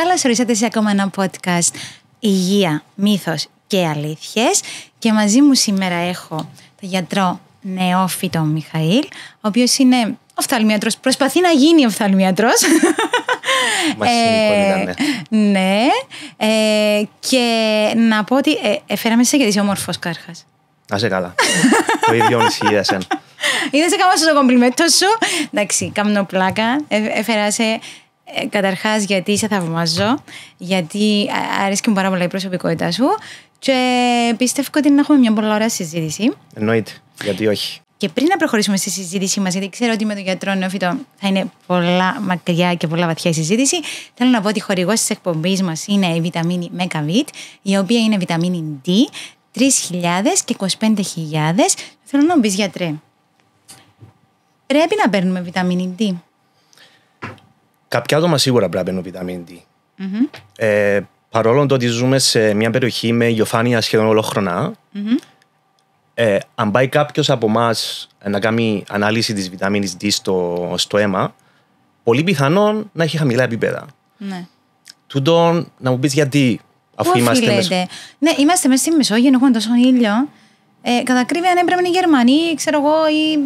Καλώς ορίσατε σε ακόμα ένα podcast Υγεία, Μύθος και Αλήθειες. Και μαζί μου σήμερα έχω τον γιατρό νεόφυτο Μιχαήλ, ο οποίος είναι οφθαλμίατρος, προσπαθεί να γίνει οφθαλμίατρος. Ναι. Και να πω ότι έφεραμε σε γιατί είσαι όμορφος κάρχας. Να είσαι καλά. Το ίδιο ισχύει εσένα. Είδες έκανα στο κομπλιμέντο σου. Εντάξει, κάνω πλάκα. Έφερα σε καταρχάς γιατί σε θαυμάζω, γιατί αρέσκει μου πάρα πολλά η προσωπικότητά σου και πιστεύω ότι να έχουμε μια πολύ ωραία συζήτηση. Εννοείται, γιατί όχι. Και πριν να προχωρήσουμε στη συζήτησή μας, γιατί ξέρω ότι με τον γιατρό νεόφυτο θα είναι πολλά μακριά και πολλά βαθιά η συζήτηση, θέλω να πω ότι χορηγός της εκπομπής μας είναι η βιταμίνη Megavit, η οποία είναι βιταμίνη D, 3.000 και 25.000. Θέλω να μου πεις, γιατρέ, πρέπει να παίρνουμε βιταμίνη D? Κάποια άτομα σίγουρα πρέπει να παίρνουν βιταμίνη D. Mm-hmm. Παρόλο το ότι ζούμε σε μια περιοχή με ηλιοφάνεια σχεδόν ολόχρονα, αν πάει κάποιος από εμάς να κάνει ανάλυση της βιταμίνης D στο αίμα, πολύ πιθανόν να έχει χαμηλά επίπεδα. Ναι. Τούτον, να μου πεις γιατί, αφού είμαστε μέσα. Ναι, είμαστε μέσα στη Μεσόγειο, έχουμε τόσο ήλιο. Κατά ακρίβεια, αν έπρεπε οι Γερμανοί, ξέρω εγώ, οι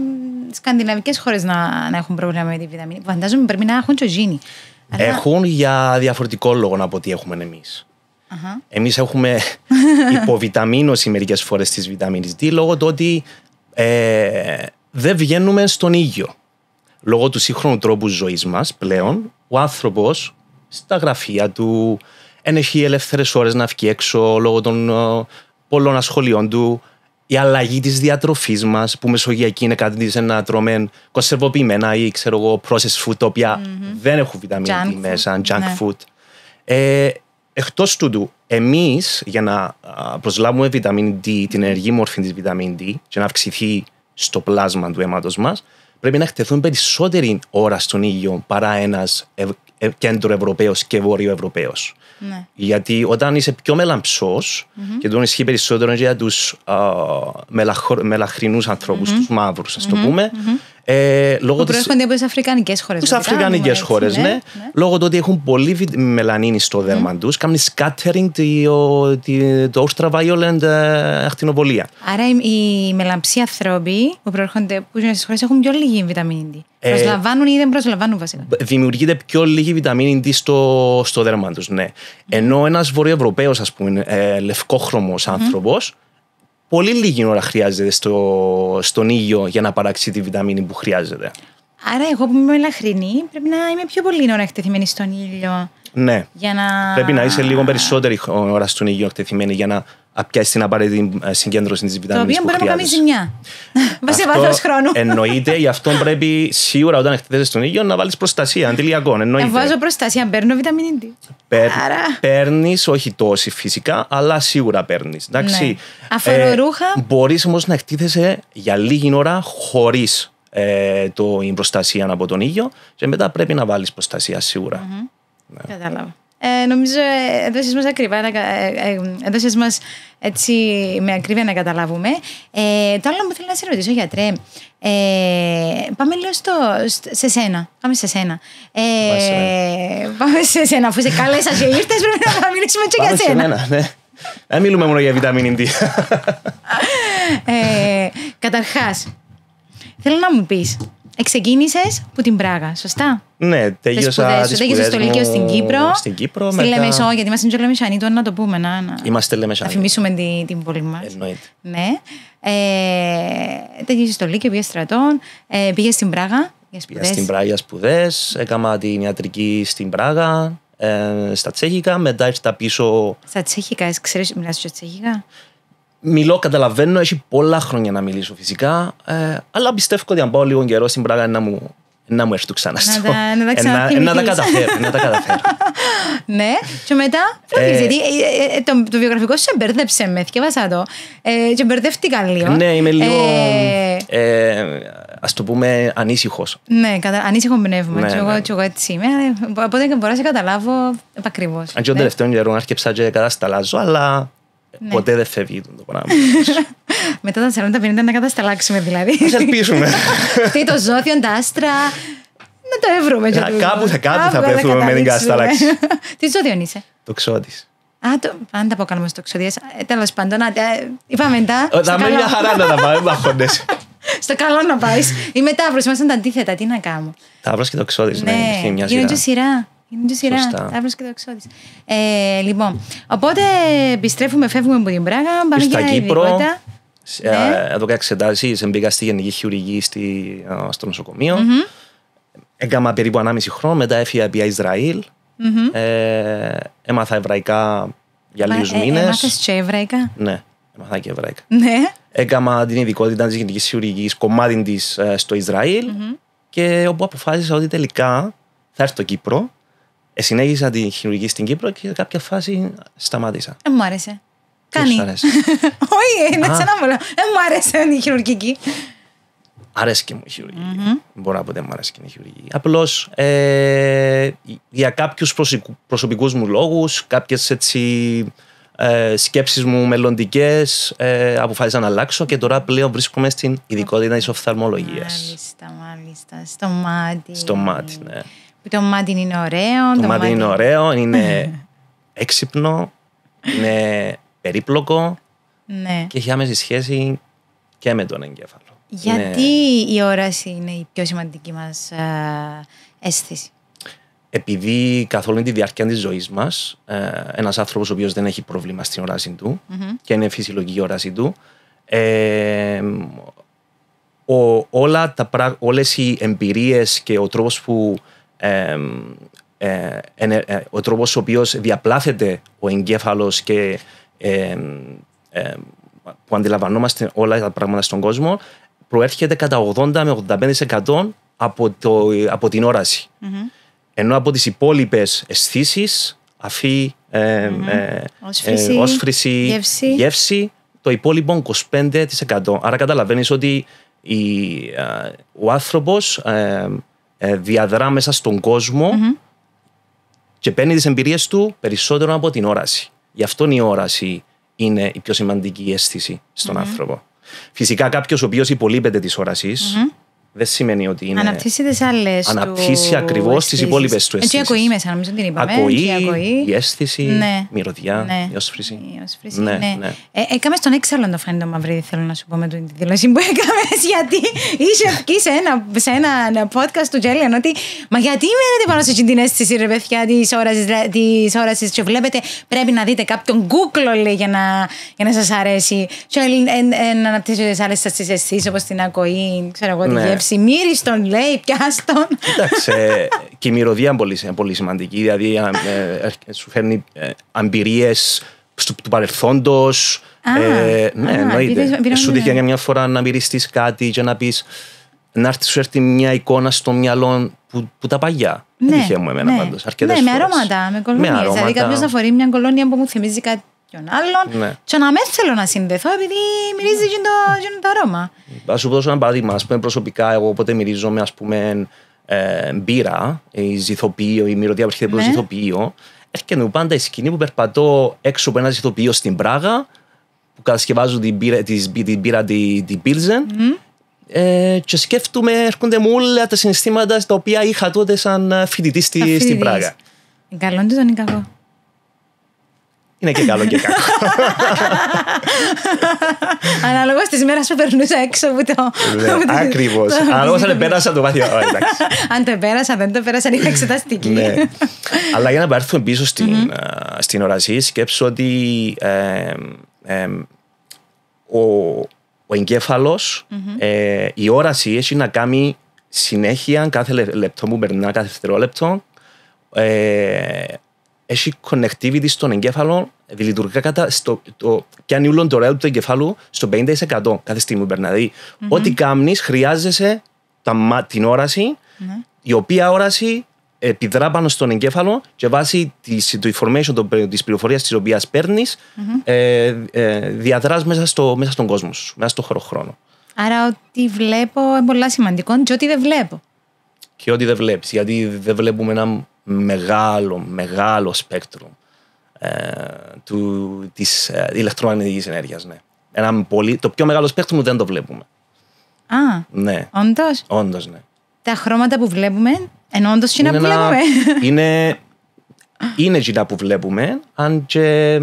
σκανδιναβικές χώρες να έχουν πρόβλημα με τη βιταμίνη. Φαντάζομαι πρέπει να έχουν τσοζίνη. Έχουν για διαφορετικό λόγο από ό,τι έχουμε εμείς. Εμείς έχουμε υποβιταμίνωση μερικές φορές της βιταμίνης D λόγω του ότι δεν βγαίνουμε στον ήλιο. Λόγω του σύγχρονου τρόπου ζωής μας πλέον, ο άνθρωπος στα γραφεία του έχει ελεύθερες ώρες να βγει έξω λόγω των πολλών ασχολιών του. Η αλλαγή της διατροφής μας, που μεσογειακή είναι κάτι να τρώμε κονσερβοποιημένα ή ξέρω εγώ processed food, τα οποία δεν έχουν βιταμίνη D μέσα, junk food. Εκτός τούτου, εμείς για να προσλάβουμε βιταμίνη D, την ενεργή μορφή της βιταμίνη D και να αυξηθεί στο πλάσμα του αίματος μας, πρέπει να εκτεθούν περισσότερη ώρα στον ήλιο παρά ένας κέντρο Ευρωπαίος και Βόρειο Ευρωπαίος. Ναι. Γιατί όταν είσαι πιο μελαμψός, και το ισχύει περισσότερο για τους μελαχρινούς ανθρώπους, τους μαύρους, ας το πούμε. Που προέρχονται από τις αφρικανικές χώρες. Τις αφρικανικές χώρες, ναι. Λόγω του ότι έχουν πολύ μελανίνη στο δέρμα τους, κάνουν scattering το ultraviolet ακτινοβολία. Άρα οι μελαμψοί άνθρωποι που προέρχονται από τις χώρες έχουν πιο λίγη βιταμίνη D. Προσλαμβάνουν ή δεν προσλαμβάνουν βασικά? Δημιουργείται πιο λίγη βιταμίνη D στο δέρμα τους, ναι. Ενώ ένας Βορειοευρωπαίος, ας πούμε, λευκόχρωμος άνθρωπος, πολύ λίγη ώρα χρειάζεται στον ήλιο για να παράξει τη βιταμίνη που χρειάζεται. Άρα, εγώ που είμαι μελαχρινή, πρέπει να είμαι πιο πολύ ώρα εκτεθειμένη στον ήλιο. Ναι. Για να... Πρέπει να είσαι λίγο περισσότερη ώρα στον ήλιο εκτεθειμένη για να πιάσει την απαραίτητη συγκέντρωση της βιταμίνης που χρειάζεται. Το οποίο μπορεί να κάνει ζημιά. Βάσει βάθος χρόνου. Εννοείται, γι' αυτό πρέπει σίγουρα όταν εκτεθέσαι στον ήλιο να βάλεις προστασία αντιλιακών. Βάζω προστασία, παίρνω βιταμίνη D. Παίρνεις, όχι τόση φυσικά, αλλά σίγουρα παίρνεις. Ναι. Αφορορούχα. Μπορείς όμως να εκτίθεσαι για λίγη ώρα χωρίς την προστασία από τον ήλιο και μετά πρέπει να βάλεις προστασία σίγουρα. Ναι. Κατάλαβα. Νομίζω έδωσες μας ακριβά, έδωσες μας έτσι με ακρίβεια να καταλάβουμε. Το άλλο που θέλω να σε ρωτήσω, γιατρέ, πάμε λίγο σε σένα. Πάμε σε σένα. Πάμε σε σένα, αφού σε κάλεσα και ήρθες, πρέπει να μιλήσουμε και για σένα. Πάμε σε μένα, ναι. Δεν μιλούμε μόνο για βιταμίνη D. Καταρχάς, θέλω να μου πεις, ξεκίνησες από την Πράγα, σωστά? Ναι, τέλειωσα τις σπουδές στο Λύκειο στην Κύπρο. Στη Λεμεσό, γιατί είμαστε και Λεμεσανοί, τώρα να το πούμε. Είμαστε Λεμεσανοί. Να θυμίσουμε την πόλη μας. Εννοείται. Ναι. Τέλειωσες στο Λύκειο, πήγες στρατών, πήγες στην Πράγα για σπουδές. Πήγα στην Πράγα για σπουδές, έκανα την ιατρική στην Πράγα, στα Τσέχικα, μετά ήρθα πίσω. Στα Τσέχικα, ξέρεις, μιλάς και Τσέχικα? Μιλώ, καταλαβαίνω, έχει πολλά χρόνια να μιλήσω φυσικά, αλλά πιστεύω ότι αν πάω λίγο καιρό στην Πράγα να μου έρθει ξανά να τα καταφέρω. Ναι, και μετά γιατί το βιογραφικό σου σε μπερδέψε με, θυκεύασα το και μπερδεύτηκα λίγο. Ναι, είμαι λίγο, ας το πούμε, ανήσυχος. Ναι, ανήσυχο πνεύμα, και εγώ έτσι είμαι, οπότε μπορώ να σε καταλάβω επακριβώς. Αν και ο τελευταίο καιρό άρχισα και κατασταλάζω, αλλά ποτέ δεν φεύγει το πράγμα. Μετά τα 40-50 να κατασταλάξουμε δηλαδή. Ας ελπίσουμε. Τι το ζώθιο, τα άστρα. να το εύρουμε. Κάπου θα πέθουμε με την κατάσταλαξη. Τι ζώδιο είσαι? Τοξότης. Αν τα αποκαλούμε στο τοξόδιας. Τέλος πάντων, είπαμε τα. Θα με μια χαρά να τα πάμε, μαχώνες. Στο καλό να πάει. Είμαι Ταύρος, είμαστε τα αντίθετα. Τι να κάνω. Ταύρος και Τοξότης, ναι. Γίνεται σειρά. Ταύρος και Τοξότης. Λοιπόν, οπότε επιστρέφουμε, φεύγουμε από την Πράγα. Πάμε για ειδικότητα. Εδώ και εξετάσεις, μπήκα στη γενική χειρουργική στο νοσοκομείο. Έκανα περίπου 1,5 χρόνο, μετά έφυγα πια Ισραήλ. Έμαθα εβραϊκά για λίγους μήνες. Έμαθες και εβραϊκά? Ναι, έμαθα και εβραϊκά. Ναι. Έκανα την ειδικότητα της γενικής χειρουργικής, κομμάτι της στο Ισραήλ, και όπου αποφάσισα ότι τελικά θα έρθω στο Κύπρο. Συνέχισα την χειρουργική στην Κύπρο και σε κάποια φάση σταμάτησα. Μου άρεσε. Κάνει. Όχι, είναι σαν να μου μου άρεσε η χειρουργική. Αρέσκει μου η χειρουργική. Μπορώ να πω ότι μου αρέσκει η χειρουργική. Απλώς για κάποιους προσωπικούς μου λόγους, κάποιες έτσι σκέψεις μου μελλοντικές, αποφάσισα να αλλάξω και τώρα πλέον βρίσκομαι στην ειδικότητα της οφθαλμολογίας. Μάλιστα. Στο μάτι. Στο μάτι, ναι. Το μάτι είναι ωραίο. Το μάτι είναι ωραίο, είναι έξυπνο, είναι περίπλοκο, ναι, και έχει άμεση σχέση και με τον εγκέφαλο. Γιατί η όραση είναι η πιο σημαντική μας αίσθηση? Επειδή καθ' όλη τη διάρκεια της ζωής μας, ένας άνθρωπος ο οποίος δεν έχει πρόβλημα στην όραση του και είναι φυσιολογική η όραση του, όλες οι εμπειρίες και ο τρόπος που ο τρόπος ο οποίος διαπλάθεται ο εγκέφαλος και που αντιλαμβανόμαστε όλα τα πράγματα στον κόσμο, προέρχεται κατά 80 με 85% από την όραση. Ενώ από τις υπόλοιπες αισθήσεις, αφή, όσφρηση, γεύση, το υπόλοιπο 25%. Άρα καταλαβαίνεις ότι ο άνθρωπος διαδρά μέσα στον κόσμο και παίρνει τις εμπειρίες του περισσότερο από την όραση. Γι' αυτό η όραση είναι η πιο σημαντική αίσθηση στον άνθρωπο. Φυσικά κάποιος ο οποίος υπολείπεται της όρασης δεν σημαίνει ότι είναι... Αναπτύσσει τις άλλες αναπτύσσει ακριβώς τις υπόλοιπες του αισθήσεις. Έτσι ακοή μέσα, νομίζω την είπαμε. Ακοή, η αίσθηση, ναι, η μυρωδιά, ναι, η όσφρηση. Ναι. Έκαμε στον έξαλλον το φαίνεται Μαυρίδη, θέλω να σου πω, με την δήλωση που έκαμες, γιατί είσαι ευκή σε ένα podcast του Τζέλιαν ότι μα γιατί μένετε πάνω σε αυτή την αίσθηση, ρε παιδιά, της όρασης και βλέπετε πρέπει να δείτε κάποιον κούκλο, λέει, για να σας αρέσει και να αναπτύσσετε τις άλλες σας τις αισθήσεις, όπως την ακοή, ξέρω εγώ, τη γεύση. Μύριστον, λέει, πιάστον. Κοίταξε, και η μυρωδία είναι πολύ σημαντική. Δηλαδή, σου φέρνει εμπειρίες του παρελθόντος. Ναι, εννοείται. Σου τύχει μια φορά να μυριστείς κάτι και να πεις, να σου έρθει μια εικόνα στο μυαλό που τα παγιά. Δεν τύχε μου εμένα πάντως. Ναι, με αρώματα, με κολόνιες. Δηλαδή, κάποιος να φορεί μια κολόνια που μου θυμίζει κάτι άλλον, και να με θέλω να συνδεθώ επειδή μυρίζει και το αρώμα. Θα σου δώσω ένα παράδειγμα. Ας πούμε, προσωπικά, εγώ όποτε μυρίζομαι, ας πούμε, μπύρα, η ζυθοποιείο, η μυρωδία που έρχεται από το ζυθοποιείο, έρχεται μου πάντα η σκηνή που περπατώ έξω από ένα ζυθοποιείο στην Πράγα, που κατασκευάζω την μπύρα, την Pilsen, και σκέφτομαι, έρχονται μου όλα τα συναισθήματα τα οποία είχα τότε σαν φοιτητής στην Πράγα. Καλό είναι ή κακό? Είναι και καλό και κακό. Ανάλογα στις μέρες που περνούσα έξω από το... Ακριβώς. Ανάλογα αν επέρασα το μάθημα. Αν το επέρασα, δεν το επέρασα, είχα εξεταστική. Αλλά για να πάρθουμε πίσω στην όραση, σκέψω ότι ο εγκέφαλος, η όραση έχει να κάνει συνέχεια, κάθε λεπτό που περνά, κάθε δευτερόλεπτο, έχει connectivity στον εγκέφαλο, λειτουργεί και ανιούλων το ρέο του εγκεφάλου στο 50% κάθε στιγμή που περνά. Δηλαδή, ό,τι κάνεις χρειάζεσαι την όραση, η οποία όραση επιδρά πάνω στον εγκέφαλο και βάσει το information της πληροφορίας της οποίας παίρνεις, διαδράς μέσα στον κόσμο σου, μέσα στον χρόνο. Άρα, ό,τι βλέπω είναι πολύ σημαντικό και ό,τι δεν βλέπω. Και ό,τι δεν βλέπεις, γιατί δεν βλέπουμε ένα μεγάλο σπέκτρο της ηλεκτρομαγνητικής ενέργειας. Ναι. Το πιο μεγάλο σπέκτρο δεν το βλέπουμε. Ναι. Όντως? Όντως, ναι. τα χρώματα που βλέπουμε, ενώ όντως και να βλέπουμε. Είναι εκείνα που βλέπουμε, αν και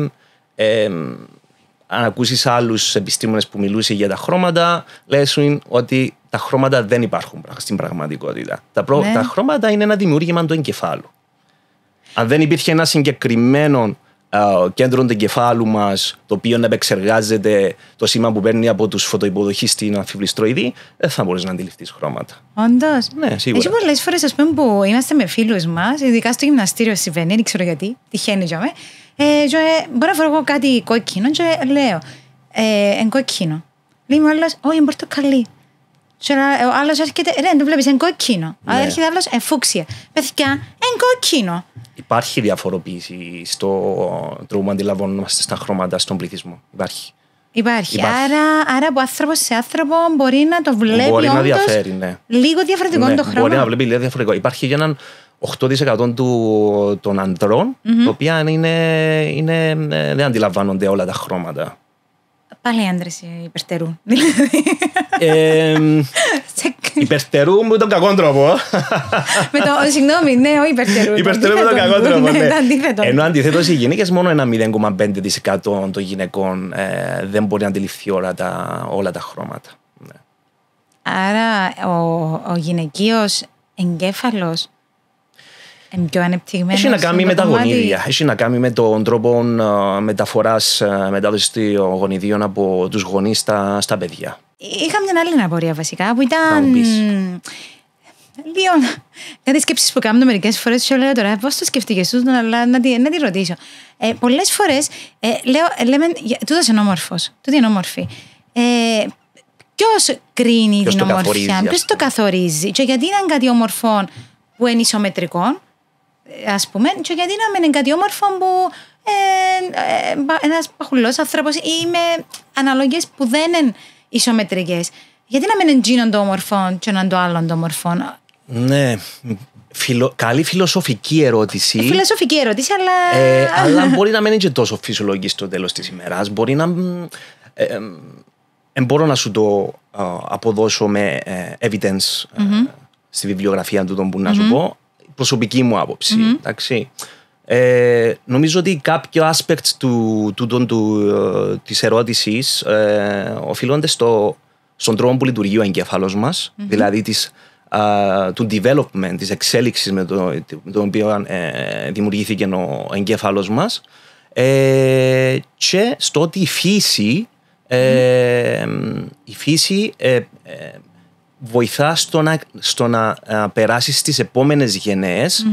αν ακούσεις άλλους επιστήμονες που μιλούσαν για τα χρώματα, λέσουν ότι τα χρώματα δεν υπάρχουν στην πραγματικότητα. Τα χρώματα είναι ένα δημιούργημα του εγκεφάλου. Αν δεν υπήρχε ένα συγκεκριμένο κέντρο του εγκεφάλου μας, το οποίο να επεξεργάζεται το σήμα που παίρνει από τους φωτοϊποδοχείς στην αμφιβληστροειδή, δεν θα μπορείς να αντιληφθείς χρώματα. Όντως. Ναι, σίγουρα. Έχει πολλές φορές, ας πούμε, που είμαστε με φίλους μας, ειδικά στο γυμναστήριο συμβαίνει, δεν ξέρω γιατί, τυχαίνει για με. Μπορώ να φορώ εγώ κάτι κόκκινο και λέω, εν κόκκινο. Λέει μου άλλος, όχι, είναι πορτοκαλί. Και ο άλλος έρχεται, ρε, το βλέπεις, εν κόκκινο. Ναι. Έρχεται άλλος, εν φούξια. Παιδιά, εν κόκκινο. Υπάρχει διαφοροποίηση στο τρόπο που αντιλαμβανόμαστε στα χρώματα στον πληθυσμό. Υπάρχει. Άρα από άνθρωπο σε άνθρωπο μπορεί να το βλέπει. Μπορεί να διαφέρει, ναι. Λίγο διαφορετικό το χρώμα. Μπορεί να βλέπει λίγο διαφορετικό. Υπάρχει για έναν 8% των ανδρών, τα οποία δεν αντιλαμβάνονται όλα τα χρώματα. Πάλι οι άντρες υπερτερούν. Υπερτερούν με τον κακό τρόπο. Συγγνώμη, ναι, όχι υπερτερούν. Υπερτερούν με τον κακό τρόπο, ναι. Ενώ αντιθέτως οι γυναίκες, μόνο ένα 0,5% των γυναικών δεν μπορεί να αντιληφθεί όλα τα χρώματα. Άρα ο γυναικείος εγκέφαλος είναι πιο ανεπτυγμένος. Έχει να κάνει με τα γονίδια. Έχει να κάνει με τον τρόπο μεταφοράς, μετάδοσης των γονιδίων από τους γονείς στα παιδιά. Είχα μια άλλη απορία βασικά που ήταν λίγο κάτι σκέψεις που κάνω μερικές φορές και λέω τώρα πώς το σκεφτήκες αλλά να τη ρωτήσω. Πολλές φορές λέμε τούτος είναι όμορφος, τούτη είναι όμορφη. Ποιος κρίνει την ομορφιά, ποιος το καθορίζει και γιατί είναι κάτι όμορφο που είναι ισομετρικό, ας πούμε, και γιατί να μην είναι κάτι όμορφο που ένας παχουλός άνθρωπος ή με αναλογίες που δεν είναι ισομετρικές. Γιατί να μην είναι εκείνον το όμορφο και έναν το άλλον το όμορφο. Ναι, καλή φιλοσοφική ερώτηση. Φιλοσοφική ερώτηση, αλλά... αλλά μπορεί να μην είναι και τόσο φυσιολογική στο τέλος της ημέρας. Μπορεί να... μπορώ να σου το αποδώσω με evidence στη βιβλιογραφία του που να σου πω. Προσωπική μου άποψη. Εντάξει. Νομίζω ότι κάποιο aspect της ερώτησης οφείλονται στον τρόπο που λειτουργεί ο εγκέφαλος μας, δηλαδή του development, της εξέλιξης με τον οποίο δημιουργήθηκε ο εγκέφαλος μας και στο ότι η φύση βοηθά στο να περάσει στις επόμενες γενναίες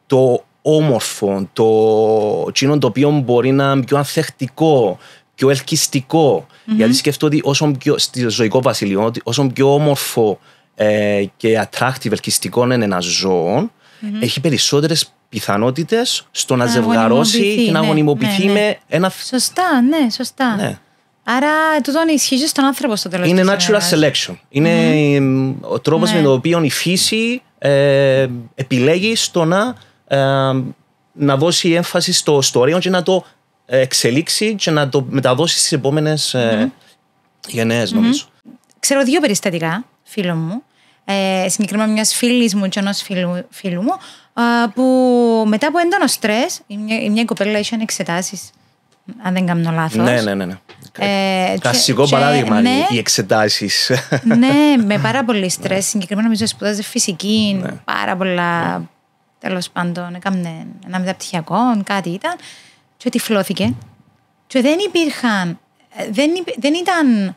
το όμορφο, εκείνο το οποίο μπορεί να είναι πιο ανθεκτικό, πιο ελκυστικό. Γιατί σκέφτομαι ότι στο ζωικό βασίλειο, όσο πιο όμορφο και attractive, ελκυστικό είναι ένα ζώο, έχει περισσότερες πιθανότητες στο να ζευγαρώσει και να γονιμοποιηθεί με ένα... Σωστά, ναι, σωστά. Ναι. Άρα τούτο ισχύει στον άνθρωπο στο τέλος. Είναι natural selection. Είναι ο τρόπος με τον οποίο η φύση επιλέγει στο να δώσει έμφαση στο ωραίο και να το εξελίξει και να το μεταδώσει στις επόμενες γενναίες, νομίζω. Ξέρω δύο περιστατικά φίλων μου, συγκεκριμένα μιας φίλης μου και ενός φίλου μου, που μετά από έντονο στρες, η μια κοπέλα είχε εξετάσεις, αν δεν κάνω λάθος. Ναι. Κλασικό παράδειγμα, οι εξετάσεις. Ναι, με πάρα πολύ στρες. Συγκεκριμένα νομίζω σπουδάζει φυσική, πάρα πολλά. Τέλος πάντων, έκαμε ένα μεταπτυχιακό, κάτι ήταν. Και τυφλώθηκε. Και δεν υπήρχαν. Δεν ήταν.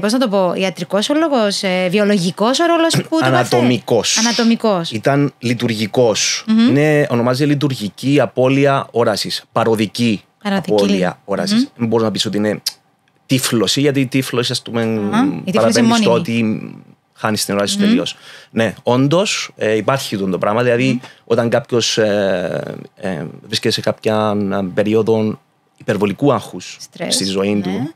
Πώς να το πω, ιατρικός ο λόγος, βιολογικός ο ρόλος που το Ανατομικός. Ήταν λειτουργικός. Ονομάζεται λειτουργική απώλεια όρασης. Παροδική απώλεια όρασης. Δεν μπορείς να πεις ότι είναι τύφλωση, γιατί η τύφλωση, ας πούμε, παραπέμπει στο ότι χάνεις την όραση τελείως. Ναι, όντως υπάρχει το πράγμα. Δηλαδή, όταν κάποιος βρίσκεται σε κάποια περίοδο υπερβολικού άγχους στη ζωή του,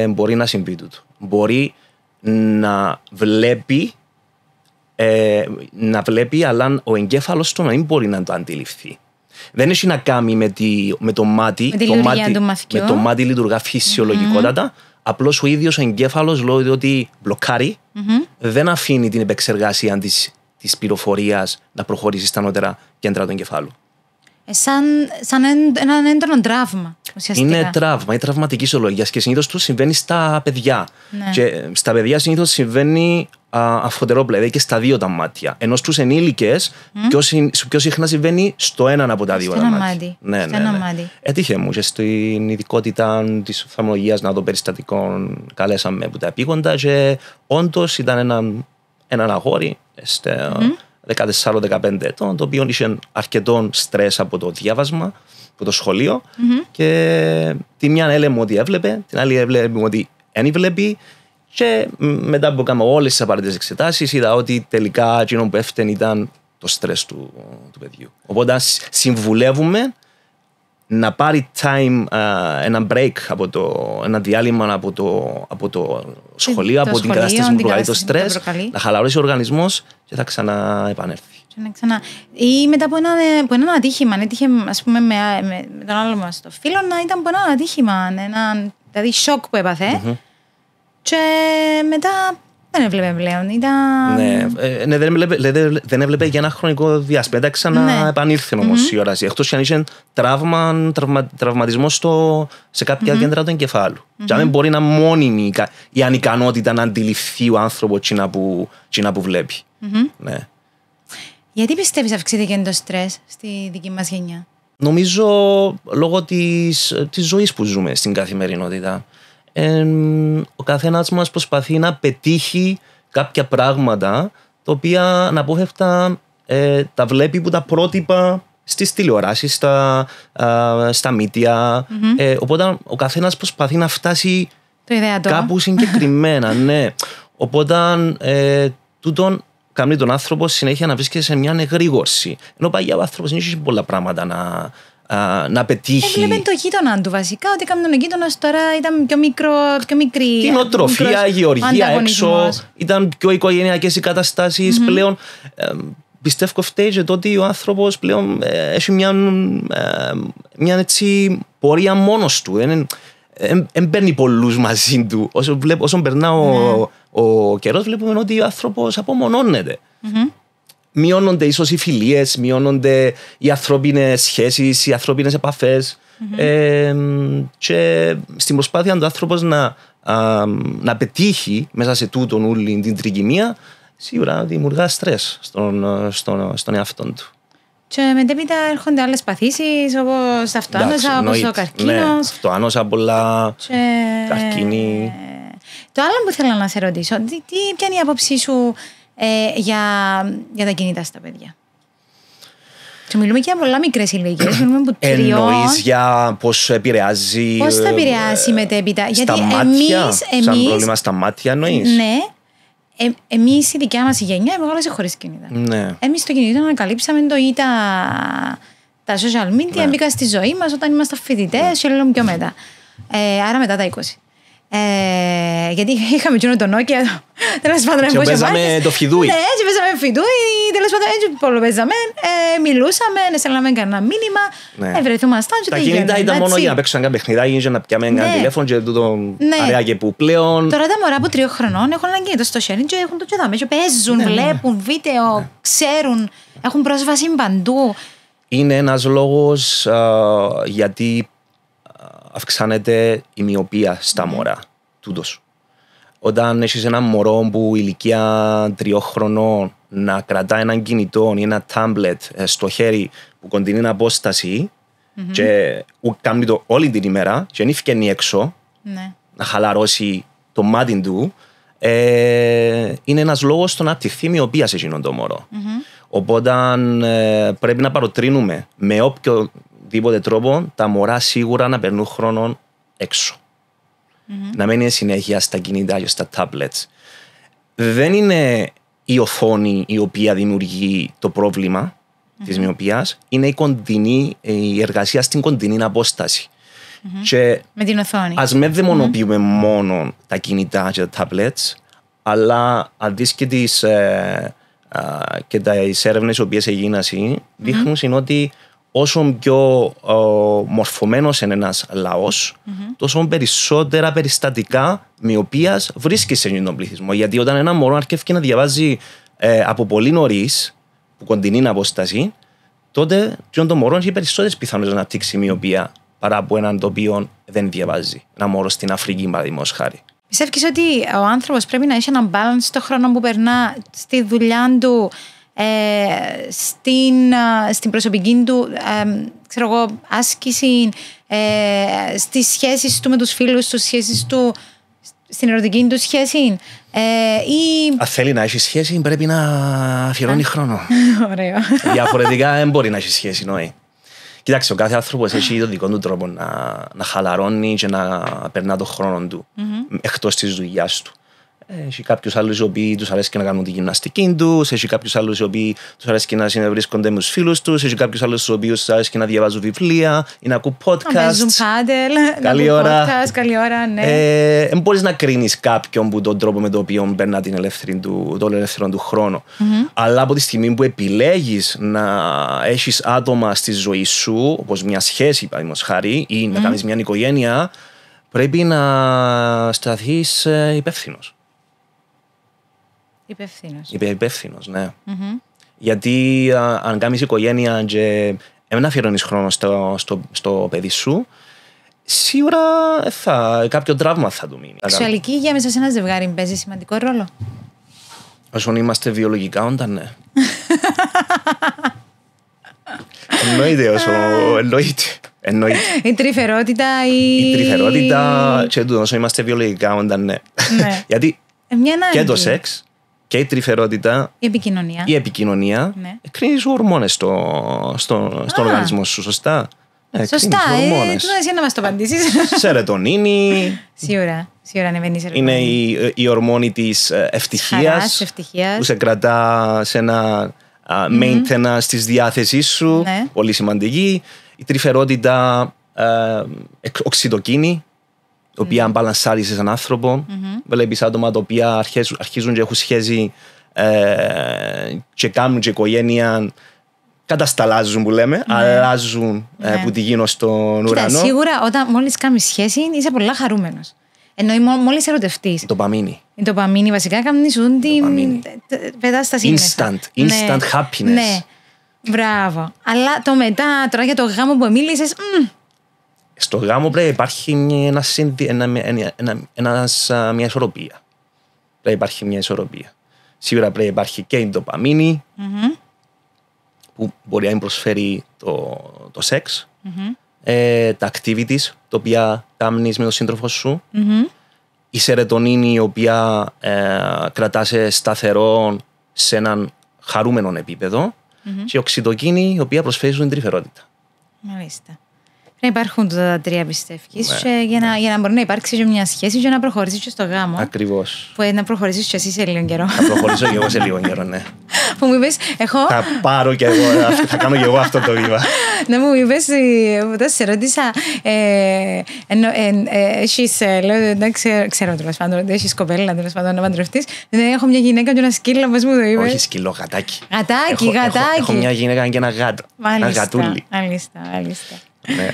μπορεί να συμβεί τούτο. Μπορεί να βλέπει, αλλά ο εγκέφαλος του να μην μπορεί να το αντιληφθεί. Δεν έχει να κάνει με το μάτι. Με το μάτι λειτουργά φυσιολογικότατα, απλώς ο ίδιος ο εγκέφαλος, λόγω ότι μπλοκάρει, δεν αφήνει την επεξεργασία της πληροφορίας να προχωρήσει στα ανώτερα κέντρα του εγκεφάλου. Σαν έναν έντονο τραύμα, ουσιαστικά. Είναι τραύμα, είναι τραυματική ισολογία και συνήθως του συμβαίνει στα παιδιά. Ναι. Και στα παιδιά συνήθως συμβαίνει αφωτερόπλα, δηλαδή και στα δύο τα μάτια. Ενώ στους ενήλικες πιο συχνά συμβαίνει στο έναν από τα δύο τα μάτια. Ναι. Έτυχε μου και στην ειδικότητα της οφθαλμολογίας να δω περιστατικών, καλέσαμε από τα επίγοντα και όντως ήταν έναν αγόρι 14-15 ετών, το οποίο είχε αρκετό στρες από το διάβασμα, από το σχολείο και τη μια έλεγε ότι έβλεπε, την άλλη έβλεπε ότι δεν βλέπει και μετά που έκανα όλες τις απαραίτητες εξετάσεις είδα ότι τελικά εκείνο που έφτανε ήταν το στρες του παιδιού. Οπότε συμβουλεύουμε να πάρει time, ένα break, ένα διάλειμμα από το σχολείο, από την κατάσταση που προκαλεί το στρες, να χαλαρώσει ο οργανισμός και θα ξαναεπανέλθει. Ή μετά από ένα ατύχημα, έτυχε ας πούμε με τον άλλο μας το φίλο να ήταν από ένα ατύχημα, δηλαδή σοκ που έπαθε και μετά δεν έβλεπε πλέον. Δεν έβλεπε για ένα χρονικό διάστημα. Μετά ξαναεπανήλθε όμως η όραση. Εκτός και αν είχε τραυματισμό σε κάποια κέντρα του εγκεφάλου. Και αν μπορεί να μόνιμη η ανικανότητα να αντιληφθεί ο άνθρωπος τσίνα που βλέπει. Γιατί πιστεύεις αυξήθηκε το στρες στη δική μας γενιά? Νομίζω λόγω της ζωής που ζούμε στην καθημερινότητα. Ο καθένας μας προσπαθεί να πετύχει κάποια πράγματα τα οποία αναπόφευκτα τα βλέπει που τα πρότυπα στις τηλεοράσεις, στα μίντια. Οπότε ο καθένας προσπαθεί να φτάσει κάπου συγκεκριμένα. Ναι. Οπότε τούτον κάνει τον άνθρωπο συνέχεια να βρίσκεται σε μια εγρήγορση. Ενώ παλιά ο άνθρωπος δεν είχε πολλά πράγματα να πετύχει. Έβλεπε το γείτονα του βασικά, ότι έκαναν ο γείτονας τώρα ήταν πιο μικρή. Την οτροφία, η γεωργία έξω, ήταν πιο οικογενειακές οι καταστάσεις πλέον. Πιστεύω φταίει και το ότι ο άνθρωπος πλέον έχει μια έτσι πορεία μόνος του. Δεν παίρνει πολλούς μαζί του. Όσο περνά ο καιρός βλέπουμε ότι ο άνθρωπος απομονώνεται. Μειώνονται ίσως οι φιλίες, μειώνονται οι ανθρώπινες σχέσεις, οι ανθρώπινες επαφές και στην προσπάθεια του άνθρωπος να πετύχει μέσα σε τούτον όλη την τρικυμία σίγουρα δημιουργά στρες στον εαυτό του. Και μετέπειτα έρχονται άλλες παθήσεις όπως τα αυτοάνωσα, όπως ο καρκίνος. Ναι, αυτοάνωσα, πολλά καρκίνη. Το άλλο που θέλω να σε ρωτήσω, ποια είναι η άποψή σου για τα κινητά στα παιδιά? Και μιλούμε και για πολλά μικρές ηλικίες, μιλούμε από 3. Εννοείς για πώς επηρεάζει. Πώς θα επηρεάσει μετέπειτα? Στα μάτια, σαν πρόβλημα στα μάτια εννοείς? Ναι. Εμείς η δικιά μας η γενιά μεγάλωσε χωρίς κινητά. Ναι. Εμείς το κινητό ανακαλύψαμε το ή τα social media, μπήκα στη ζωή μας όταν ήμασταν φοιτητές και λίγο πιο μετά. Άρα μετά τα 20. Γιατί είχαμε εκείνο το Nokia. Τέλος πάντων, και παίζαμε το φιδούι. Ναι, και παίζαμε φιδούι. Τέλος πάντων, έτσι πολλό παίζαμε. Μιλούσαμε, στέλναμε κανένα μήνυμα. Βρεθούμασταν. Τα κινητά ήταν μόνο για να παίξουν κάποια παιχνιδάκια και να πιάμε ένα τηλέφωνο και τούτο αρέα και που πλέον. Τώρα τα μωρά από 3 χρονών έχουν ένα κινητό στο sharing και έχουν το τσεδάμε. Και παίζουν, βλέπουν βίντεο, ξέρουν, έχουν πρόσβαση παντού. Είναι ένας λόγος γιατί αυξάνεται η μοιοπία στα μωρά. Τούτος. Όταν έχεις ένα μωρό που ηλικία 3 χρονών να κρατά έναν κινητό ή ένα τάμπλετ στο χέρι που κοντινή απόσταση και κάνει το όλη την ημέρα και δεν φκένει έξω να χαλαρώσει το μάτι του, είναι ένας λόγος στο να απτυχθεί μοιοπία σε εκείνον το μωρό. Οπότε πρέπει να παροτρύνουμε με οποιοδήποτε τρόπο τα μωρά σίγουρα να περνούν χρόνο έξω. Να μένει είναι συνέχεια στα κινητά και στα tablets. Δεν είναι η οθόνη η οποία δημιουργεί το πρόβλημα της μοιοπίας, είναι η εργασία στην κοντινή απόσταση. Και με την οθόνη. Ας με δαιμονοποιούμε μόνο τα κινητά και τα tablets, αλλά αν δεις και τις έρευνες οι οποίες έγιναν, δείχνουν ότι όσο πιο μορφωμένος είναι ένας λαός, τόσο περισσότερα περιστατικά μοιοπίας βρίσκεις σε τον πληθυσμό. Γιατί όταν ένα μωρό αρκεύει να διαβάζει από πολύ νωρίς, που κοντινή απόσταση, τότε το μωρό έχει περισσότερες πιθανότητες να αναπτύξει μοιοπία παρά από έναν το οποίο δεν διαβάζει. Ένα μωρό στην Αφρική, παραδείγματος χάρη. Πιστεύεις ότι ο άνθρωπος πρέπει να έχει έναν balance στο χρόνο που περνά στη δουλειά του, στην προσωπική του ξέρω εγώ, άσκηση, στις σχέσεις του με τους φίλους, στις σχέσεις του, στην ερωτική του σχέση, ή... Αν θέλει να έχει σχέση πρέπει να αφιερώνει χρόνο. Ωραίο. Διαφορετικά δεν μπορεί να έχει σχέση, νοή. Κοίταξε, ο κάθε άνθρωπος έχει τον δικό του τρόπο να χαλαρώνει και να περνά τον χρόνο του εκτός της δουλειάς του. Έχει κάποιους άλλους οι οποίοι τους αρέσει και να κάνουν τη γυμναστική τους, έχει κάποιους άλλους οι οποίοι τους αρέσει και να συνευρίσκονται με τους φίλους τους, έχει κάποιους άλλους οι οποίους τους αρέσει και να διαβάζουν βιβλία ή να ακούν podcasts. Να παίζουν πάντελ, καλή ώρα. Podcast, καλή ώρα, ναι. Δεν μπορείς να κρίνεις κάποιον που τον τρόπο με τον οποίο περνά τον ελεύθερο του χρόνο. Αλλά από τη στιγμή που επιλέγεις να έχεις άτομα στη ζωή σου, όπως μια σχέση, παραδείγματος χάρη, ή να κάνεις μια οικογένεια, πρέπει να σταθείς υπεύθυνος. Υπεύθυνος, ναι. Γιατί αν κάνεις οικογένεια και δεν αφιερώνεις χρόνο στο παιδί σου, σίγουρα κάποιο τραύμα θα του μείνει. Σεξουαλική υγεία μέσα σε ένα ζευγάρι παίζει σημαντικό ρόλο. Όσον είμαστε βιολογικά όντα, ναι. Εννοείται. Η τρυφερότητα η τρυφερότητα και όσο είμαστε βιολογικά όντα, ναι. Γιατί και το σεξ και η τρυφερότητα, η επικοινωνία κρίνει σου ορμόνες στον οργανισμό σου, σωστά. Σωστά, εσύ να μας το απαντήσεις. Σερετονίνη. Σίγουρα ανεβαίνει η σερετονίνη. Είναι η ορμόνη της ευτυχίας που σε κρατά σε ένα maintenance της διάθεσής σου, πολύ σημαντική. Η τρυφερότητα, οξυτοκίνη, η οποία μπαλανσάρει έναν άνθρωπο. Βλέπεις άτομα τα οποία αρχίζουν και έχουν σχέση και κάνουν και οικογένεια, κατασταλάζουν που λέμε, αλλάζουν που τη γίνω στον ουρανό. Σίγουρα όταν μόλις κάνεις σχέση είσαι πολλά χαρούμενος. Ενώ μόλις ερωτευτείς. Η ντοπαμίνη βασικά κάνεις την πετάς στα σύννεφα. Instant happiness. Ναι, μπράβο. Αλλά το μετά, τώρα για το γάμο που μίλησες, στο γάμο πρέπει να υπάρχει μια ισορροπία. Πρέπει να υπάρχει μια ισορροπία. Σίγουρα πρέπει να υπάρχει και η ντοπαμίνη, που μπορεί να προσφέρει το σεξ, τα activities, τα οποία κάνεις με τον σύντροφο σου, η σερετονίνη, η οποία κρατάσαι σταθερό σε έναν χαρούμενο επίπεδο, και η οξυτοκίνη, η οποία προσφέρει την τρυφερότητα. Μάλιστα. Να υπάρχουν τα τρία, πιστεύεις, για να μπορεί να υπάρξει και μια σχέση και να προχωρήσεις και στο γάμο. Ακριβώς. Που να προχωρήσεις και εσύ σε λίγο καιρό. Θα προχωρήσω και εγώ σε λίγο καιρό, ναι. Που μου είπες, θα πάρω και εγώ, θα κάνω και εγώ αυτό το βήμα. Να μου είπες, όταν σε ρώτησα, έχεις, λέω, εντάξει, ξέρω τέλος πάντων, ότι έχεις κοπέλα τέλος πάντων να παντρευτείς. Δεν έχω μια γυναίκα και ένα σκύλο, πώς μου το είπες. Όχι σκύλο, γατάκι. Γατάκι. Έχω μια γυναίκα και ένα γάτο. Ένα γατούλι. Μάλιστα. Ναι.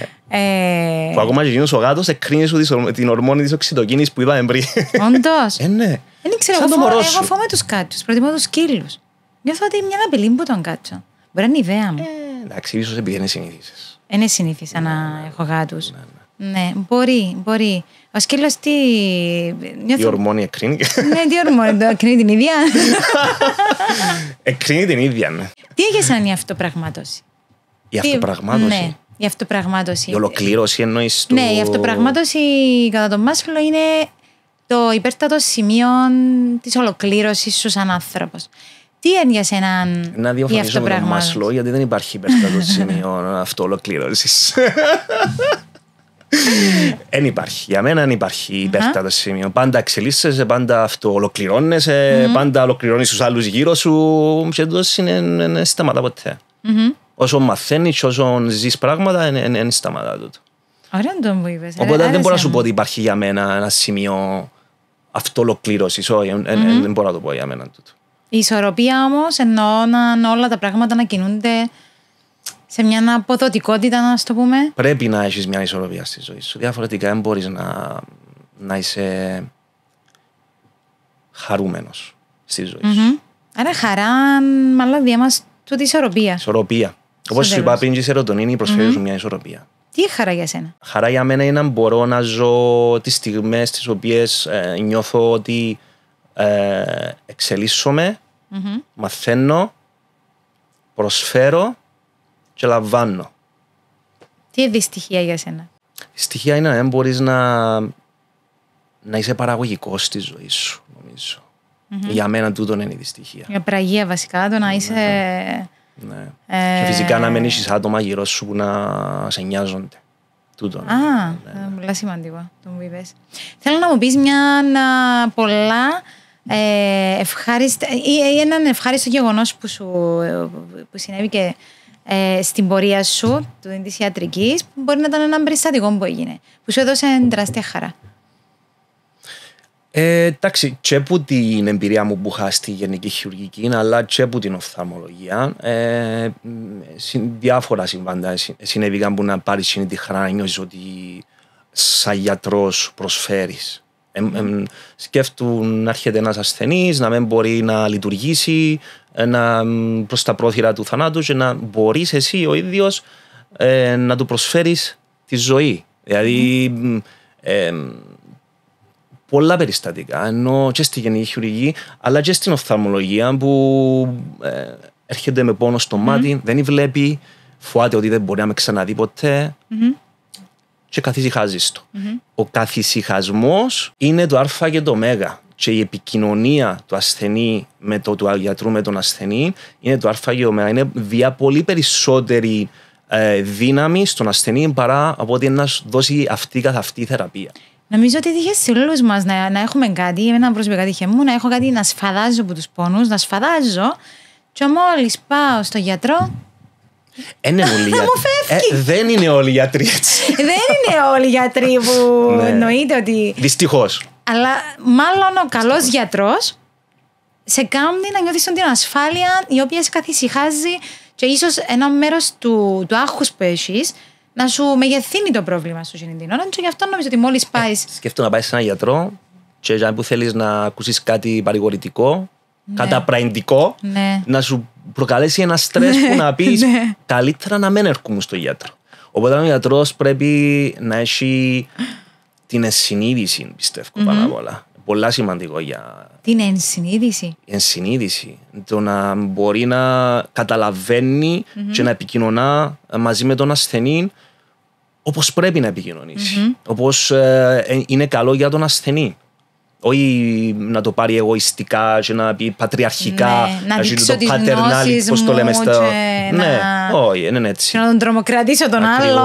Που ακόμα και γίνος ο γάτος εκκρίνει σου την ορμόνη της οξυτοκίνης που είπαμε πριν. Όντως. Ναι. Δεν ξέρω, εγώ φοβάμαι τους κάτσους, προτιμώ τους σκύλους. Νιώθω ότι μια απειλή που τον κάτσο. Μπορεί να είναι ιδέα μου. Εντάξει, ίσως επειδή είναι συνήθισες. Είναι συνήθισα να έχω γάτους. Ναι, μπορεί. Ο σκύλος τι... Η ορμόνη εκκρίνει. Ναι, τι ορμόνη, εκκρίνει την ίδια. Εκκρίνει την ίδια, ναι. Τι έγινε σαν η αυτοπραγμάτωση. Η αυτοπραγμάτωση. Ναι, η αυτοπραγμάτωση. Η ολοκλήρωση εννοείς του... Ναι, η αυτοπραγμάτωση κατά τον Μάσλο είναι το υπέρτατο σημείο της ολοκλήρωσης σου σαν άνθρωπος. Τι είναι για σένα να διαφωνήσω με τον Μάσλο, γιατί δεν υπάρχει υπέρτατο σημείο αυτοολοκλήρωσης. Δεν υπάρχει. Για μένα δεν υπάρχει υπέρτατο σημείο. Πάντα εξελίσσεσαι, πάντα αυτοολοκληρώνεσαι, πάντα ολοκληρώνεις τους άλλους γύρω σου και τόσο δεν σταματά ποτέ. Όσο μαθαίνεις, όσο ζεις πράγματα, δεν σταματά τούτο. Ωραία το που είπες. Οπότε δεν μπορώ να σου πω ότι υπάρχει για μένα ένα σημείο αυτοολοκλήρωσης. Όχι, δεν μπορώ να το πω για μένα τούτο. Η ισορροπία όμως εννοώ όλα τα πράγματα να κινούνται σε μια αποδοτικότητα, να το πούμε. Πρέπει να έχεις μια ισορροπία στη ζωή σου. Διαφορετικά δεν μπορείς να είσαι χαρούμενος στη ζωή σου. Άρα χαρά, μάλλον διάμας του τη ισορροπία. Ισορροπία. Όπως σου είπα πριν, η σερωτονίνη προσφέρει σου μια ισορροπία. Τι είναι χαρά για σένα? Χαρά για μένα είναι να μπορώ να ζω τις στιγμές τις οποίες νιώθω ότι εξελίσσομαι, μαθαίνω, προσφέρω και λαμβάνω. Τι είναι δυστυχία για σένα? Η στοιχεία είναι να δεν μπορείς να είσαι παραγωγικός στη ζωή σου, νομίζω. Για μένα τούτο είναι η δυστυχία. Για πραγία βασικά, το να είσαι... Ναι. Και φυσικά να μην έχεις άτομα γύρω σου που να σε νοιάζονται. Τούτο. Πολύ σημαντικό το μου είπες. Θέλω να μου πεις μια πολλά ευχάριστη ή έναν ευχάριστο γεγονός που συνέβη και στην πορεία σου της ιατρικής, που μπορεί να ήταν ένα περιστατικό που έγινε, που σου έδωσε τεράστια χαρά. Εντάξει, και από την εμπειρία μου που είχα στη γενική χειρουργική, αλλά και από την οφθαλμολογία, διάφορα συμβάντα συνέβηκαν που να πάρεις τη χαρά να νιώσεις ότι σαν γιατρός προσφέρεις. Σκέφτουν να έρχεται ένας ασθενής, να μην μπορεί να λειτουργήσει προς τα πρόθυρα του θανάτου και να μπορείς εσύ ο ίδιος να του προσφέρεις τη ζωή. Δηλαδή, πολλά περιστατικά, ενώ και στη γενική χειρουργική, αλλά και στην οφθαλμολογία που έρχεται με πόνο στο μάτι, δεν βλέπει, φοβάται ότι δεν μπορεί να με ξαναδεί ποτέ και καθησυχάζεις το. Ο καθησυχασμός είναι το α και το ω, και η επικοινωνία του ασθενή του γιατρού με τον ασθενή είναι το α και ω. Είναι δια πολύ περισσότερη δύναμη στον ασθενή παρά από ότι να δώσει αυτή καθ' αυτή θεραπεία. Νομίζω ότι τύχε σε όλους μας να έχουμε κάτι, εμένα προσωπικά τύχε μου, να έχω κάτι να σφαδάζω από τους πόνους, να σφαδάζω και μόλις πάω στο γιατρό, δεν είναι όλοι οι γιατροί έτσι. Δεν είναι όλοι οι γιατροί που εννοείται ότι... Δυστυχώς. Αλλά μάλλον ο καλός γιατρός σε κάνει να νιώθεις την ασφάλεια η οποία σε καθησυχάζει και ίσως ένα μέρος του άγχους που έχεις να σου μεγεθύνει το πρόβλημα σου την ώρα και γι' αυτό νομίζω ότι μόλις πάει. Σκέφτομαι να πάει σε έναν γιατρό και για που θέλεις να ακούσεις κάτι παρηγορητικό, καταπραγητικό, να σου προκαλέσει ένα στρες που να πεις καλύτερα να μην έρχομαι στον γιατρό. Οπότε ο γιατρός πρέπει να έχει την ενσυνείδηση, πιστεύω πάνω απ' όλα. Πολλά σημαντικό για... Την ενσυνείδηση. Η ενσυνείδηση. Το να μπορεί να καταλαβαίνει και να επικοινωνά μαζί με τον ασθενή όπως πρέπει να επικοινωνήσει. Όπως είναι καλό για τον ασθενή. Όχι να το πάρει εγωιστικά και να πει πατριαρχικά. Να δείξω τις γνώσεις μου όχι, είναι έτσι. Και να τον τρομοκρατήσω τον άλλο.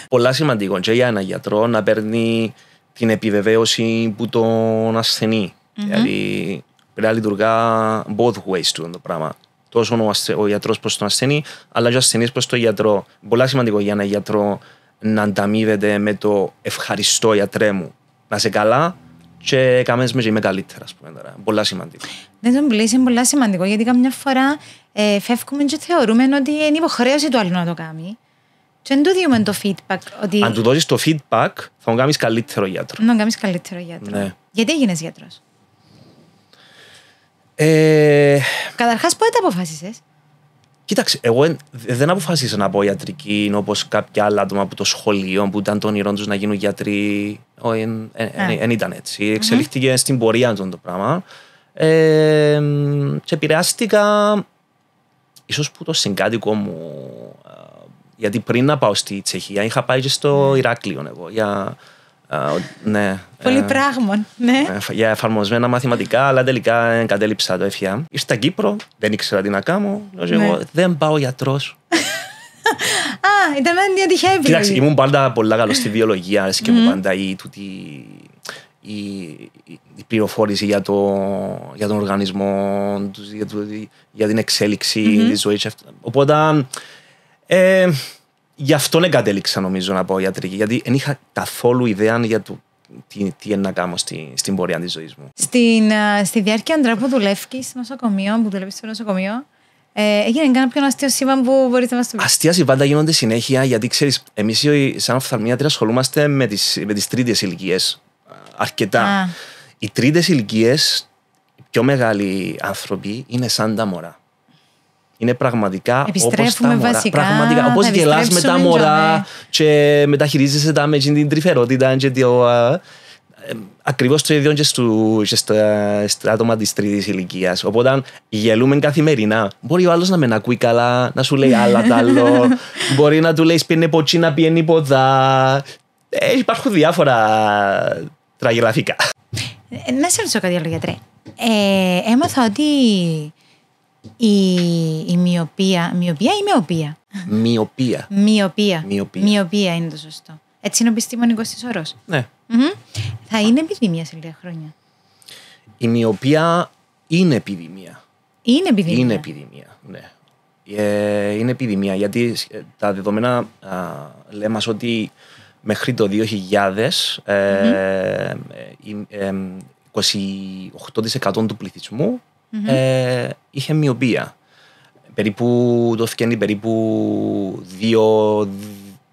Πολλά σημαντικό και για έναν γιατρό να παίρνει την επιβεβαίωση που τον ασθενεί. Δηλαδή πρέπει να λειτουργά both ways του το πράγμα. Τόσο ο γιατρός προς τον ασθενή, αλλά και ο ασθενής προς τον γιατρό. Πολλά σημαντικό για έναν γιατρό να ανταμείβεται με το ευχαριστώ γιατρέ μου. Να είσαι καλά και καμές με και είμαι καλύτερα. Πολλά σημαντικό. Δεν τον πλήσει, είναι πολλά σημαντικό γιατί καμιά φορά φεύγουμε και θεωρούμε ότι είναι υποχρέωση του άλλου να το κάνει. Και δεν του δίνουμε το feedback. Ότι... Αν του δώσεις το feedback, θα τον κάνεις καλύτερο γιατρό. Να τον κάνεις καλύτερο γιατρό. Ναι. Γιατί έγινες γιατρός? Καταρχάς, πότε τα αποφάσισες? Κοίταξε, εγώ δεν αποφάσισα να πω ιατρική όπως κάποια άλλα άτομα από το σχολείο που ήταν το όνειρό τους να γίνουν γιατροί. Δεν ήταν έτσι. Εξελίχθηκε στην πορεία του το πράγμα. Και επηρεάστηκα ίσως που το συγκάτοικο μου. Γιατί πριν να πάω στη Τσεχία είχα πάει και στο Ηράκλειο εγώ. Πολύ πράγμα. Για εφαρμοσμένα μαθηματικά, αλλά τελικά εγκατέλειψα το ΕΦΙΑ. Ήρθα στα Κύπρο, δεν ήξερα τι να κάνω. Εγώ δεν πάω γιατρός. Ήταν μια τυχαία επιλογή. Κοίταξε, ήμουν πάντα πολλά καλό στη βιολογία, αρέσει και μου πάντα η πληροφόρηση για τον οργανισμό, για την εξέλιξη της ζωής. Οπότε γι' αυτό εγκατέλειξα νομίζω να πάω ιατρική, γιατί δεν είχα καθόλου ιδέα για το τι είναι να κάνω στην πορεία της ζωής μου. Στη διάρκεια που δουλεύεις στο νοσοκομείο, στο νοσοκομείο, Έγινε κάποιο αστείο σύμπαν που μπορείτε να μας το πείτε? Αστεία συμβάντα γίνονται συνέχεια, γιατί ξέρεις, εμείς σαν οφθαλμίατροι ασχολούμαστε με τις τρίτες ηλικίες. Αρκετά. Οι τρίτες ηλικίες, οι πιο μεγάλοι άνθρωποι, είναι σαν τα μωρά. Είναι πραγματικά όπως τα μωρά. Βασικά, πραγματικά, όπως γελάς με τα μωρά και μεταχειρίζεσαι τα με την τρυφερότητα και ακριβώς το ίδιο και στα άτομα της τρίτης ηλικίας. Οπότε γελούμε καθημερινά. Μπορεί ο άλλος να με ακούει καλά, να σου λέει άλλα τ' άλλο. Μπορεί να του λέει πιένε ποτσί, να πιένει ποδά. Υπάρχουν διάφορα τραγελαφικά. Να σε ρωτήσω κάτι άλλο, γιατρέ. Έμαθα ότι η μοιοπία ή μοιοπία? Μοιοπία είναι το σωστό. Έτσι είναι ο επιστημονικός της όρος. Ναι. Θα είναι επιδημία σε λίγα χρόνια? Η μοιοπία είναι επιδημία. Είναι επιδημία, ναι. Είναι επιδημία, γιατί τα δεδομένα λέμε ότι μέχρι το 2000 28% του πληθυσμού είχε μοιοπία. Το φτιάχνει περίπου 2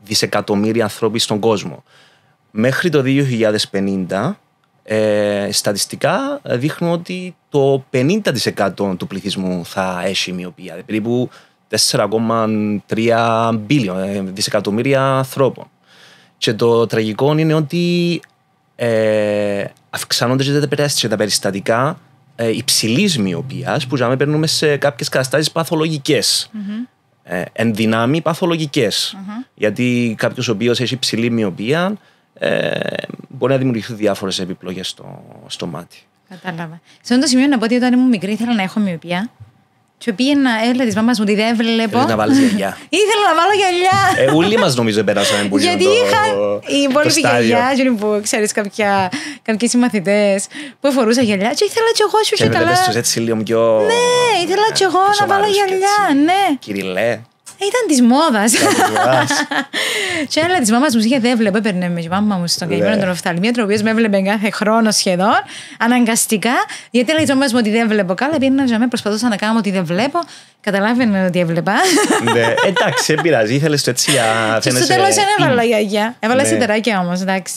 δισεκατομμύρια ανθρώποι στον κόσμο. Μέχρι το 2050 στατιστικά δείχνουν ότι το 50% του πληθυσμού θα έχει μοιοπία. Περίπου 4,3 δισεκατομμύρια ανθρώπων. Και το τραγικό είναι ότι αυξάνονται και τα περιστατικά υψηλής μοιοπίας, που για παίρνουμε σε κάποιες καταστάσεις παθολογικές. Εν δυνάμει παθολογικές. Γιατί κάποιος ο οποίος έχει υψηλή μοιοπία μπορεί να δημιουργηθούν διάφορες επιπλογές στο μάτι. Κατάλαβα. Σε αυτό το σημείο να πω ότι όταν ήμουν μικρή ήθελα να έχω μοιοπία. Και πήγαινα, έλα της μάμας μου ότι δεν βλέπω. Θέλεις να βάλεις γυαλιά? Ήθελα να βάλω γυαλιά. Όλοι μας νομίζω πέρασαμε πολύ. Γιατί είχα οι υπόλοιποι γυαλιά, που ξέρεις κάποιοι συμμαθητές που φορούσα γυαλιά. Και ήθελα κι εγώ, σου είχε καλά. Και βλέπεις τους έτσι λίγο πιο. Ναι, ήθελα κι εγώ να βάλω γυαλιά, ναι. Κυριλέ. Ήταν της μόδας. Και έλα της μάμας μου είχε δεν βλέπω, έπαιρνε με η μάμα μου στον καημένο τον οφθαλμίατρο, ο οποίος με έβλεπε κάθε χρόνο σχεδόν, αναγκαστικά, γιατί έλεγε της μάμας μου ότι δεν βλέπω καλά, πήγαινα προσπαθούσα να κάνω ότι δεν βλέπω, καταλάβαινε ότι έβλεπα. Ναι, εντάξει, δεν πειράζει, ήθελες το έτσι. Και στο τέλος δεν έβαλα γιαγιά, έβαλα σιδεράκια όμως, εντάξει.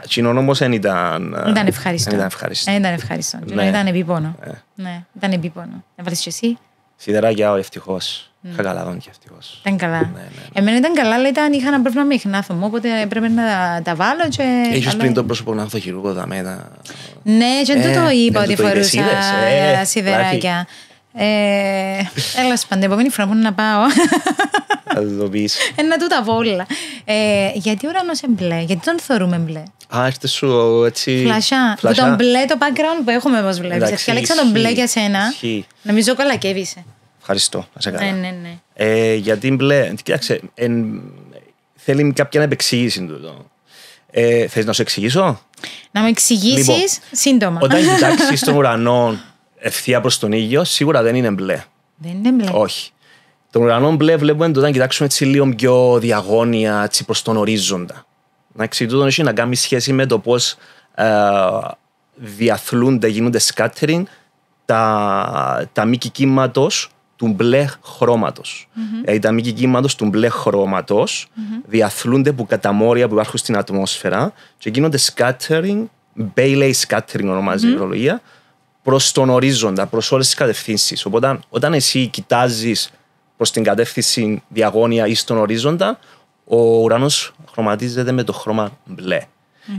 Κοινόν όμως δεν ήταν. Ήταν ευχαριστώ. Ήταν ευχαριστώ. Ήταν επίπονο. Ναι, ήταν επίπονο. Έβαλες και εσύ? Σιδεράκια, ευτυχώς. Είχα καλά δόντια, ευτυχώς. Ήταν καλά. Εμένα ήταν καλά, αλλά είχα ένα πρόβλημα με ιχνάθωμο, οπότε έπρεπε να τα βάλω. Έχεις πριν το πρόσωπο να έρθω χειρούργο δαμένα. Ναι, και δεν το είπα ότι φορούσα σιδεράκια. Έλας πάντων, επόμενη φορά που να πάω. Θα το πεις. Να του τα πω όλα. Γιατί ο ουρανός είναι μπλε, γιατί τον θεωρούμε μπλε? Έρχεται σου έτσι. Φλασιά. Τον μπλε το background που έχουμε, όπως βλέπεις. Διάλεξα τον μπλε για σένα. Νομίζω κολακεύησε. Ευχαριστώ. Ναι. Γιατί μπλε. Κοίταξε, θέλει κάποια επεξήγηση τούτο. Θες να σου εξηγήσω? Να μου εξηγήσεις λοιπόν, σύντομα. Όταν κοιτάξεις τον ουρανό ευθεία προς τον ήλιο, σίγουρα δεν είναι μπλε. Δεν είναι μπλε. Όχι. Τον ουρανό μπλε βλέπουμε όταν κοιτάξουμε έτσι λίγο πιο διαγώνια έτσι, προς τον ορίζοντα. Τούτο έχει να κάνει σχέση με το πώς διαθλούνται, γίνονται scattering τα μήκη κύματος του μπλε χρώματος. Τα μήκη κύματος του μπλε χρώματος διαθλούνται από καταμόρια που υπάρχουν στην ατμόσφαιρα και γίνονται scattering, Bailey scattering ονομάζει η ορολογία, προς τον ορίζοντα, προς όλες τις κατευθύνσεις. Οπότε όταν εσύ κοιτάζεις προς την κατεύθυνση διαγώνια ή στον ορίζοντα, ο ουρανός χρωματίζεται με το χρώμα μπλε.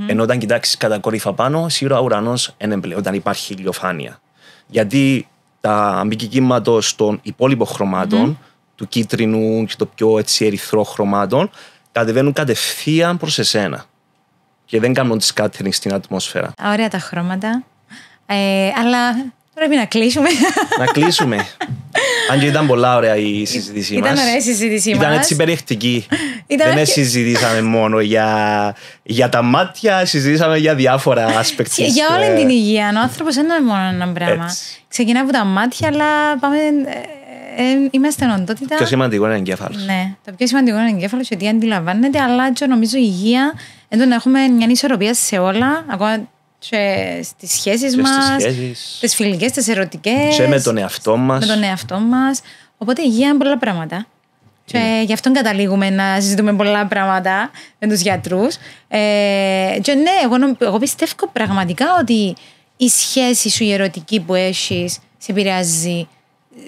Ενώ όταν κοιτάξεις κατακόρυφα πάνω, σίγουρα ο ουρανός είναι μπλε, όταν υπάρχει ηλιοφάνεια. Γιατί τα μήκη κύματος των υπόλοιπων χρωμάτων, του κίτρινου και το πιο έτσι ερυθρό χρωμάτων, κατεβαίνουν κατευθείαν προς εσένα. Και δεν κάνουν τη scattering στην ατμόσφαιρα. Ωραία τα χρώματα. Αλλά πρέπει να κλείσουμε. Να κλείσουμε. Αν και ήταν πολλά ωραία η συζήτησή μας. Ήταν ωραία η συζήτησή μας. Ήταν έτσι περιεκτική. Δεν συζητήσαμε μόνο για τα μάτια, συζητήσαμε για διάφορα aspects. Για όλη την υγεία. Ο άνθρωπος δεν είναι μόνο ένα πράγμα. Ξεκινάει από τα μάτια, αλλά πάμε. Είμαστε οντότητα. Το πιο σημαντικό είναι ο εγκέφαλος. Ναι, το πιο σημαντικό είναι ο εγκέφαλος, γιατί αντιλαμβάνεται, αλλά και νομίζω η υγεία είναι να έχουμε μια ισορροπία σε όλα, ακόμα και στις σχέσεις μας, τις φιλικές, τις ερωτικές. Και με τον εαυτό μας. Με τον εαυτό μας. Οπότε η υγεία είναι πολλά πράγματα. Και γι' αυτό καταλήγουμε να συζητούμε πολλά πράγματα με τους γιατρούς. Και ναι, εγώ πιστεύω πραγματικά ότι η σχέση σου, η ερωτική που έχεις, σε επηρεάζει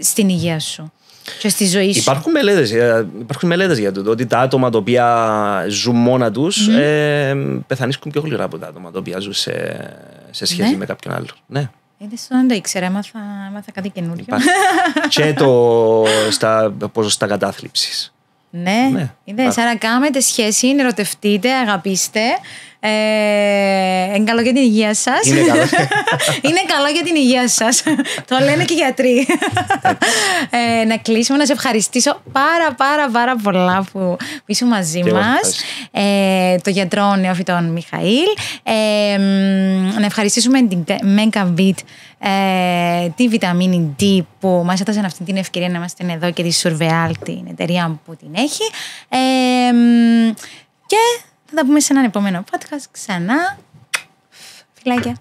στην υγεία σου και στη ζωή σου. Υπάρχουν μελέτες για το ότι τα άτομα τα οποία ζουν μόνα τους πεθανίσκουν πιο γλυρά από τα άτομα τα οποία ζουν σε σχέση με κάποιον άλλο. Ναι. Δεν το ήξερα, έμαθα κάτι καινούριο. Και στα ποσοστά κατάθλιψης. Ναι. Είδες, άρα κάνετε σχέση, ερωτευτείτε, αγαπήστε. Είναι καλό για την υγεία σας. Είναι καλό για την υγεία σας. Το λένε και οι γιατροί. Να κλείσουμε, να σε ευχαριστήσω πάρα πολλά που είσαι μαζί μας. Το γιατρό νεοφυτών Μιχαήλ. Να ευχαριστήσουμε την Megavit, τη βιταμίνη D που μας έδωσε αυτή την ευκαιρία να είμαστε εδώ, και τη Surveal, την εταιρεία που την έχει. Και θα τα πούμε σε έναν επόμενο podcast ξανά. Φιλάκια.